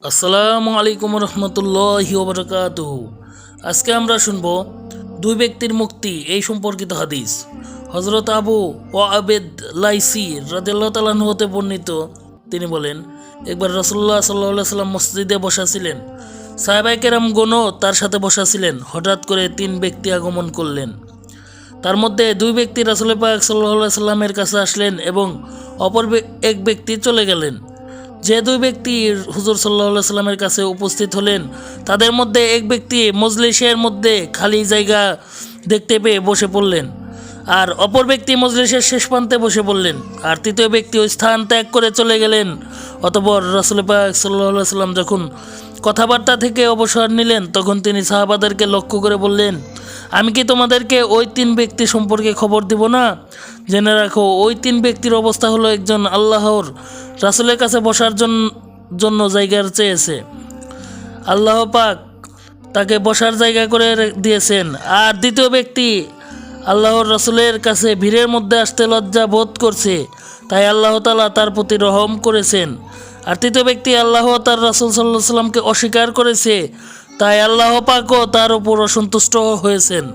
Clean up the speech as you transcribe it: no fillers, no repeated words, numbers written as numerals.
আসসালামু আলাইকুম রহমতুল্লাহি ওবরাকাতুহু। আজকে আমরা শুনব দুই ব্যক্তির মুক্তি এই সম্পর্কিত হাদিস। হজরত আবু ওয়াবেদ লাইসি রাদিয়াল্লাহু তাআলা আনহু হতে বর্ণিত, তিনি বলেন, একবার রাসূলুল্লাহ সাল্লাল্লাহু আলাইহি ওয়াসাল্লাম মসজিদে বসা ছিলেন। সাহাবায়ে কেরামগণও তার সাথে বসা ছিলেন। হঠাৎ করে তিন ব্যক্তি আগমন করলেন। তার মধ্যে দুই ব্যক্তি রাসূল পাক সাল্লাল্লাহু আলাইহি ওয়াসাল্লামের কাছে আসলেন এবং অপর এক ব্যক্তি চলে গেলেন। যে দুই ব্যক্তি হুজুর সাল্লাল্লাহু আলাইহি সাল্লামের কাছে উপস্থিত হলেন, তাদের মধ্যে এক ব্যক্তি মজলিসের মধ্যে খালি জায়গা দেখতে পেয়ে বসে পড়লেন, আর অপর ব্যক্তি মজলিসের শেষ প্রান্তে বসে পড়লেন, আর তৃতীয় ব্যক্তি ওই স্থান ত্যাগ করে চলে গেলেন। অতঃপর রাসূল পাক সাল্লাল্লাহু আলাইহি সাল্লাম যখন কথাবার্তা থেকে অবসর নিলেন, তখন তিনি সাহাবাদেরকে লক্ষ্য করে বললেন, আমি কি তোমাদেরকে ওই তিন ব্যক্তি সম্পর্কে খবর দিব না? জেনে রাখো, ওই তিন ব্যক্তির অবস্থা হলো, একজন আল্লাহর রাসূলের কাছে বসার জন্য জায়গা চেয়েছে, আল্লাহ পাক তাকে বসার জায়গা করে দিয়েছেন। আর দ্বিতীয় ব্যক্তি আল্লাহর রাসূলের কাছে ভিড়ের মধ্যে আসতে লজ্জা বোধ করছে, তাই আল্লাহ তাআলা তার প্রতি রহম করেছেন। আর তৃতীয় ব্যক্তি আল্লাহ তার রাসূল সাল্লাল্লাহু আলাইহি সাল্লামকে অস্বীকার করেছে, তাই আল্লাহ পাকও তার উপর অসন্তুষ্ট হয়েছেন।